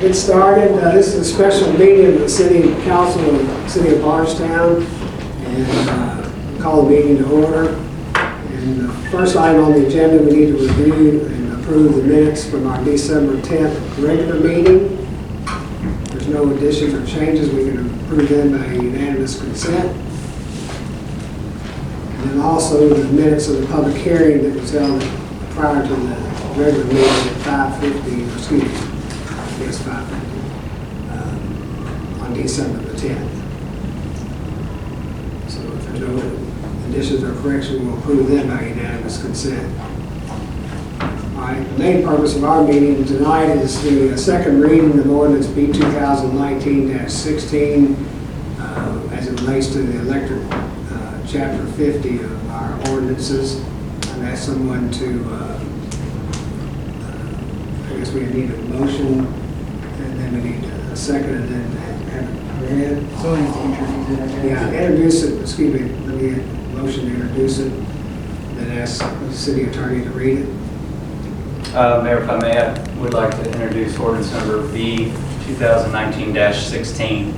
Get started. This is a special meeting of the City Council of the City of Bardstown, and call the meeting to order. And the first item on the agenda, we need to review and approve the minutes from our December 10th regular meeting. If there's no additions or changes, we can approve them by unanimous consent. And then also the minutes of the public hearing that was held prior to the regular meeting at 5:50, excuse me, yes, 5:50, on December the 10th. So if there's no additions or corrections, we'll approve them by unanimous consent. All right, the main purpose of our meeting tonight is the second reading of ordinance B 2019-16 as it relates to the electric chapter 50 of our ordinances. And ask someone to I guess we need a motion, and then we need a second, and then have it read. So we need to introduce it, I guess. Yeah, introduce it, excuse me, let me get a motion to introduce it, then ask the city attorney to read it. Mayor, if I may, I would like to introduce ordinance number B 2019-16,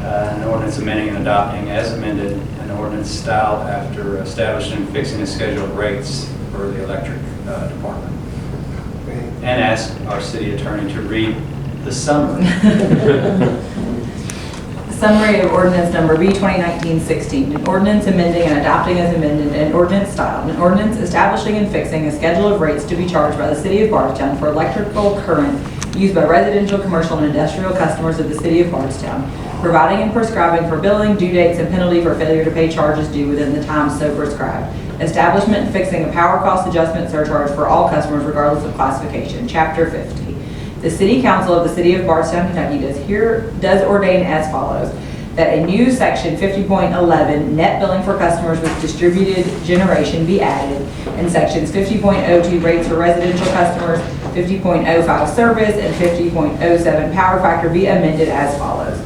an ordinance amending and adopting as amended an ordinance style after establishing and fixing a schedule of rates for the electric department. And ask our city attorney to read the summary. Summary of ordinance number B 2019-16, an ordinance amending and adopting as amended an ordinance style, an ordinance establishing and fixing a schedule of rates to be charged by the city of Bardstown for electrical current used by residential, commercial, and industrial customers of the city of Bardstown, providing and prescribing for billing, due dates, and penalty for failure to pay charges due within the time so prescribed. Establishment and fixing a power cost adjustment surcharge for all customers regardless of classification. Chapter 50. The City Council of the City of Bardstown, Kentucky does ordain as follows: that a new section 50.11 net billing for customers with distributed generation be added, and sections 50.02 rates for residential customers, 50.05 service, and 50.07 power factor be amended as follows.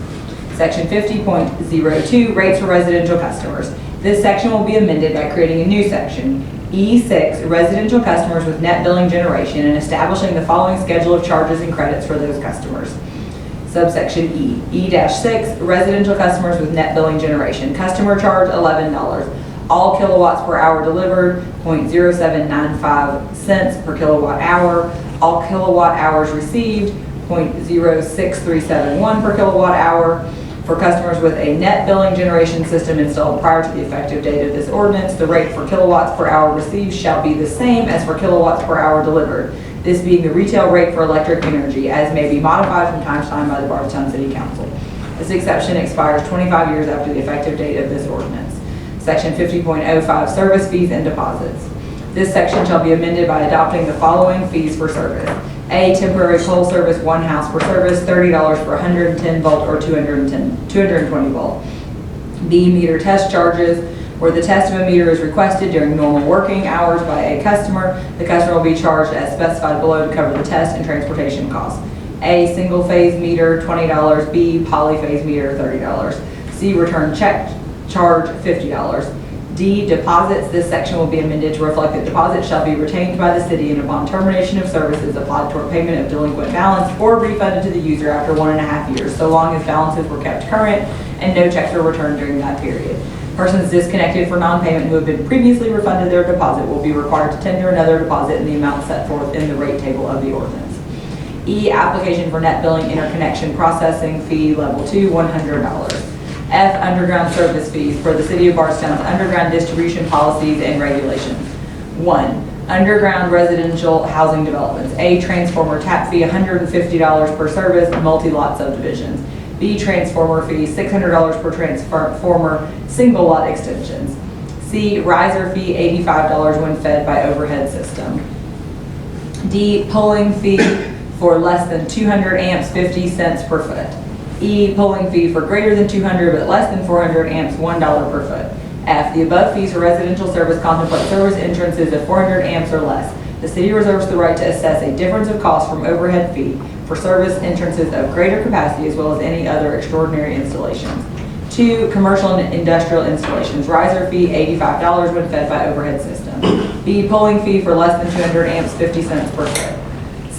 Section 50.02 rates for residential customers. This section will be amended by creating a new section, E6, residential customers with net billing generation, and establishing the following schedule of charges and credits for those customers. Subsection E, E-6, residential customers with net billing generation. Customer charge $11. All kilowatts per hour delivered, 0.0795 cents per kilowatt hour. All kilowatt hours received, 0.06371 per kilowatt hour. For customers with a net billing generation system installed prior to the effective date of this ordinance, the rate for kilowatts per hour received shall be the same as for kilowatts per hour delivered, this being the retail rate for electric energy, as may be modified from time to time by the Bardstown City Council. This exception expires 25 years after the effective date of this ordinance. Section 50.05 service fees and deposits. This section shall be amended by adopting the following fees for service. A, temporary pole service, 1 house per service, $30 for 110 volt or 220 volt. B, meter test charges, where the test of a meter is requested during normal working hours by a customer, the customer will be charged as specified below to cover the test and transportation costs. A, single phase meter, $20. B, polyphase meter, $30. C, return check charge, $50. D, deposits. This section will be amended to reflect that deposits shall be retained by the city and upon termination of services applied toward payment of delinquent balance or refunded to the user after 1.5 years, so long as balances were kept current and no checks were returned during that period. Persons disconnected for non-payment who have been previously refunded their deposit will be required to tender another deposit in the amount set forth in the rate table of the ordinance. E, application for net billing interconnection processing fee level 2, $100. F, underground service fees for the City of Bardstown's underground distribution policies and regulations. 1, underground residential housing developments. A, transformer tap fee, $150 per service, multi-lot subdivisions. B, transformer fee, $600 per transformer, single lot extensions. C, riser fee, $85 when fed by overhead system. D, polling fee for less than 200 amps, 50 cents per foot. E, polling fee for greater than 200 but less than 400 amps, $1 per foot. F, the above fees for residential service contemplate service entrances of 400 amps or less. The city reserves the right to assess a difference of cost from overhead fee for service entrances of greater capacity as well as any other extraordinary installations. 2, commercial and industrial installations. Riser fee, $85 when fed by overhead system. B, polling fee for less than 200 amps, 50 cents per foot.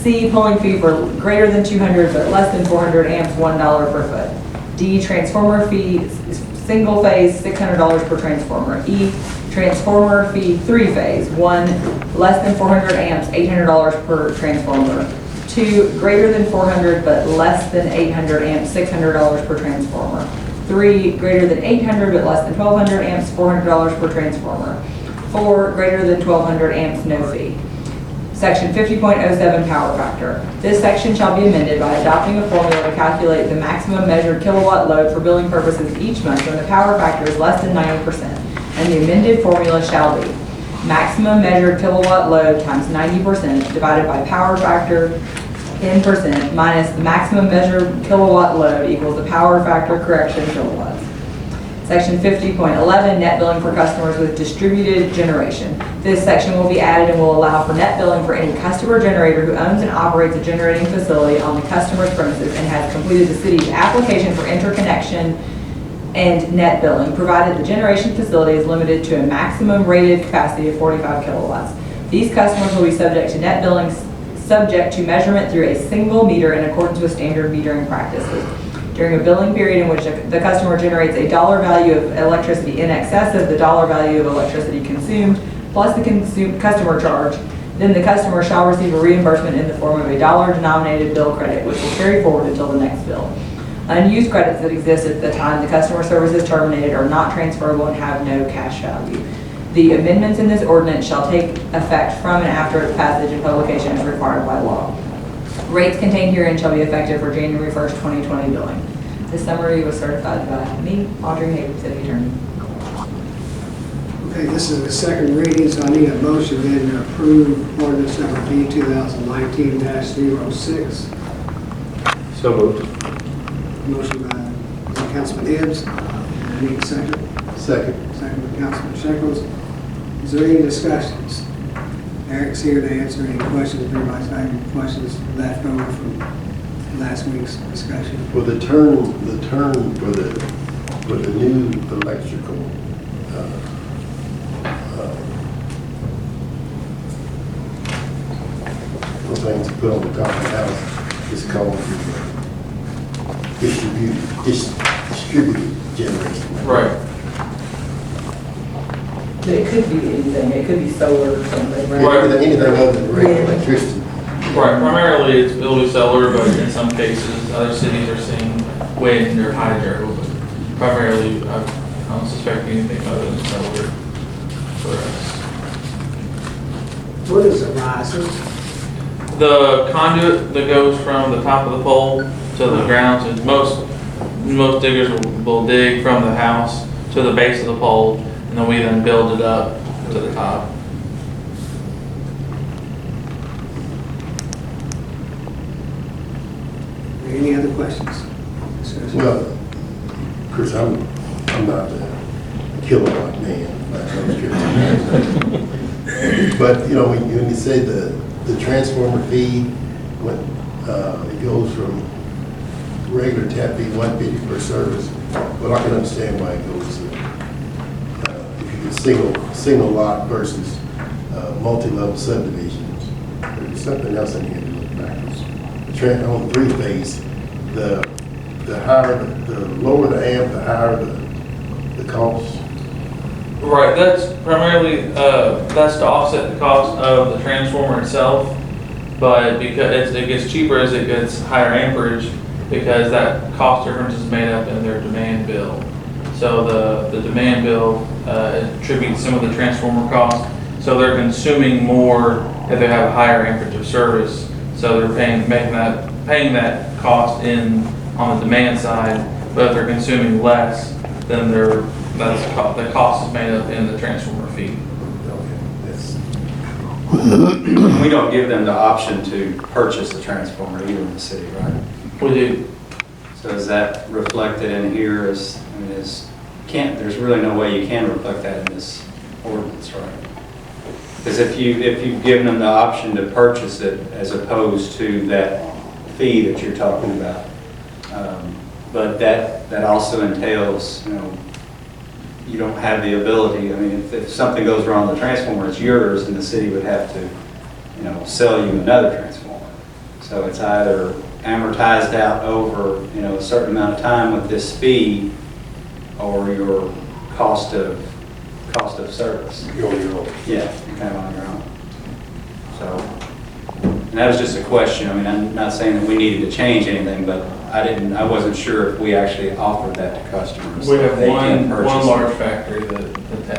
C, pulling fee for greater than 200 but less than 400 amps, $1 per foot. D, transformer fee, single phase, $600 per transformer. E, transformer fee 3-phase, 1, less than 400 amps, $800 per transformer. 2, greater than 400 but less than 800 amps, $600 per transformer. 3, greater than 800 but less than 1200 amps, $400 per transformer. 4, greater than 1200 amps, no fee. Section 50.07 power factor. This section shall be amended by adopting a formula to calculate the maximum measured kilowatt load for billing purposes each month when the power factor is less than 90%. And the amended formula shall be maximum measured kilowatt load times 90% divided by power factor in percent minus the maximum measured kilowatt load equals the power factor correction kilowatts. Section 50.11, net billing for customers with distributed generation. This section will be added and will allow for net billing for any customer generator who owns and operates a generating facility on the customer's premises and has completed the city's application for interconnection and net billing, provided the generation facility is limited to a maximum rated capacity of 45 kilowatts. These customers will be subject to net billing subject to measurement through a single meter in accordance with standard metering practices. During a billing period in which the customer generates a dollar value of electricity in excess of the dollar value of electricity consumed, plus the customer charge, then the customer shall receive a reimbursement in the form of a dollar-denominated bill credit, which will carry forward until the next bill. Unused credits that exist at the time the customer service is terminated are not transferable and have no cash value. The amendments in this ordinance shall take effect from and after its passage and publication as required by law. Rates contained herein shall be effective for January 1st, 2020 billing. This summary was certified by me, Audrey Hayden, City Attorney. Okay, this is the second reading, so I need a motion then to approve ordinance number B 2019-06. So moved. Motion by Councilman Hibbs. I need a second. Second. Second by Councilman Shekels. Is there any discussions? Eric's here to answer any questions. If anybody's got any questions left over from last week's discussion. Well, the term for the new electrical things to put on the top of the house is called distributed generation. Right. But it could be anything. It could be solar or something, right? Right. Anything other than regular electricity. Right, primarily it'll be solar, but in some cases, other cities are seeing wind or hydro, but primarily, I don't suspect anything other than solar for us. What is a riser? The conduit that goes from the top of the pole to the ground, so most diggers will dig from the house to the base of the pole, and then we then build it up to the top. Any other questions? Discussion? Well, Chris, I'm not a kilowatt man. But you know, when you say the transformer fee, when it goes from regular tap fee 150 per service, well, I can understand why it goes to if you get single lot versus multi-level subdivisions. There's something else in here to look backwards. On 3-phase, the lower the amp, the higher the cost. Right, that's primarily, that's to offset the cost of the transformer itself, but because it gets cheaper as it gets higher amperage, because that cost difference is made up in their demand bill. So the demand bill attributes some of the transformer cost, so they're consuming more if they have a higher amperage of service. So they're paying that cost in on the demand side, but if they're consuming less, then the cost is made up in the transformer fee. We don't give them the option to purchase a transformer either in the city, right? We do. So is that reflected in here there's really no way you can reflect that in this ordinance, right? Because if you've given them the option to purchase it as opposed to that fee that you're talking about, but that also entails, you don't have the ability. I mean, if something goes wrong with the transformer, it's yours, and the city would have to, sell you another transformer. So it's either amortized out over, you know, a certain amount of time with this fee, or your cost of service. You're on your own. Yeah, you're kind of on your own. So, and that was just a question. I mean, I'm not saying that we needed to change anything, but I wasn't sure if we actually offered that to customers. We have They can one purchase it. large factory that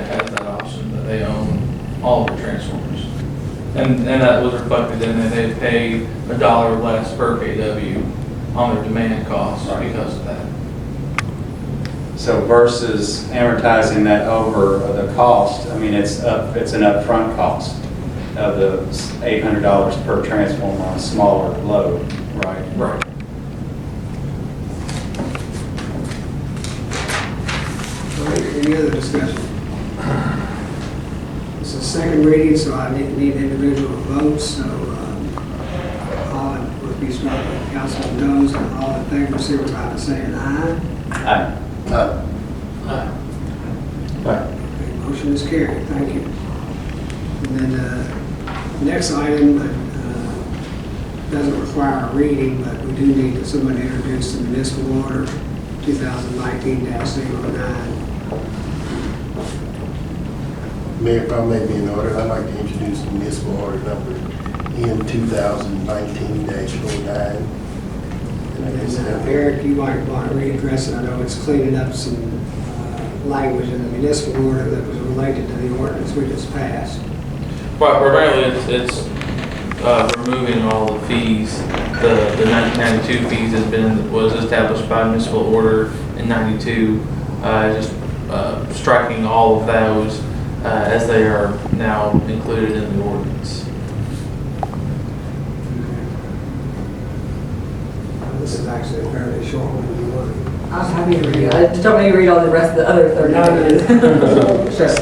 has that option, that they own all of the transformers. And that was reflected in that they pay $1 less per kW on their demand costs Right. because of that. So versus amortizing that over the cost, I mean, it's an upfront cost of the $800 per transformer on a smaller load, right? Right. All right, any other discussion? It's a second reading, so I need individual votes, so all it would be started with Councilman Jones, and all in favor, signify by saying aye. Aye. Okay, motion is carried, thank you. And then next item doesn't require a reading, but we do need someone to introduce the municipal order 2019-09. Mayor, if I may be in order, I'd like to introduce municipal order number N 2019-09. And Eric, you might want to readdress it. I know it's cleaning up some language in the municipal order that was related to the ordinance we just passed. Well, primarily it's removing all the fees. The 1992 fees was established by municipal order in 92. Just striking all of those as they are now included in the ordinance. This is actually a fairly short one. You want I'm happy to read it. I just don't need to read all the rest of the other 30 pages. Sure.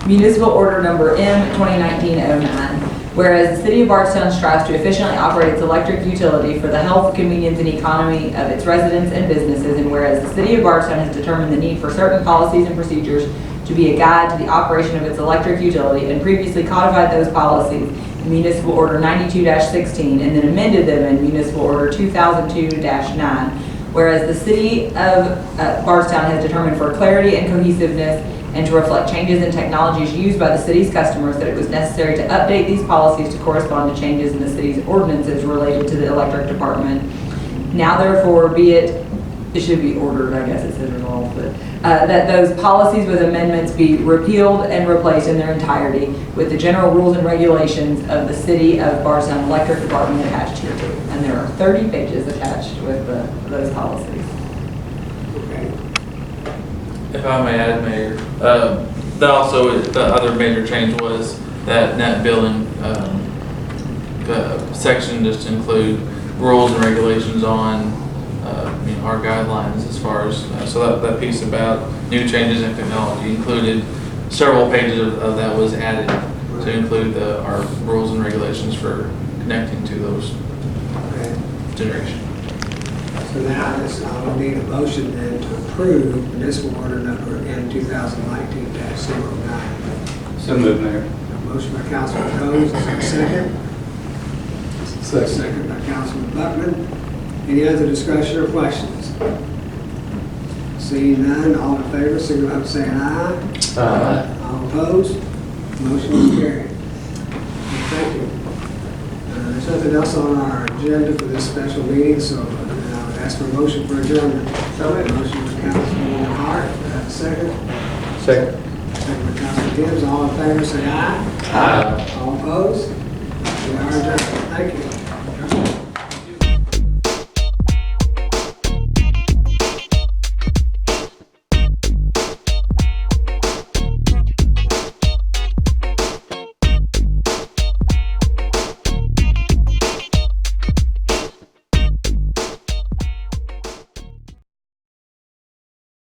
Municipal Order Number M 2019-09. Whereas the City of Bardstown strives to efficiently operate its electric utility for the health, convenience, and economy of its residents and businesses, and whereas the City of Bardstown has determined the need for certain policies and procedures to be a guide to the operation of its electric utility and previously codified those policies in Municipal Order 92-16 and then amended them in Municipal Order 2002-9. Whereas the City of Bardstown has determined for clarity and cohesiveness and to reflect changes in technologies used by the city's customers that it was necessary to update these policies to correspond to changes in the city's ordinances related to the electric department. Now therefore be it should be ordered, I guess it says resolved, but that those policies with amendments be repealed and replaced in their entirety with the general rules and regulations of the City of Bardstown Electric Department attached here too. And there are 30 pages attached with those policies. Okay. If I may add, Mayor, the other major change was that net billing section just to include rules and regulations on our guidelines as far as so that piece about new changes in technology included. Several pages of that was added to include our rules and regulations for connecting to those generation. So now I will need a motion then to approve municipal order number N 2019-09. So moved, Mayor. A motion by Councilman Jones, is there a second? Second by Councilman Buckman. Any other discussion or questions? Seeing none, all in favor, signify by saying aye. Aye. All opposed? Motion is carried. Thank you. There's nothing else on our agenda for this special meeting, so I would ask for a motion for adjournment. Motion by Councilman Hart, second. Second. Second by Councilman Gibbs, all in favor, say aye. Aye. All opposed? We are adjourned. Thank you.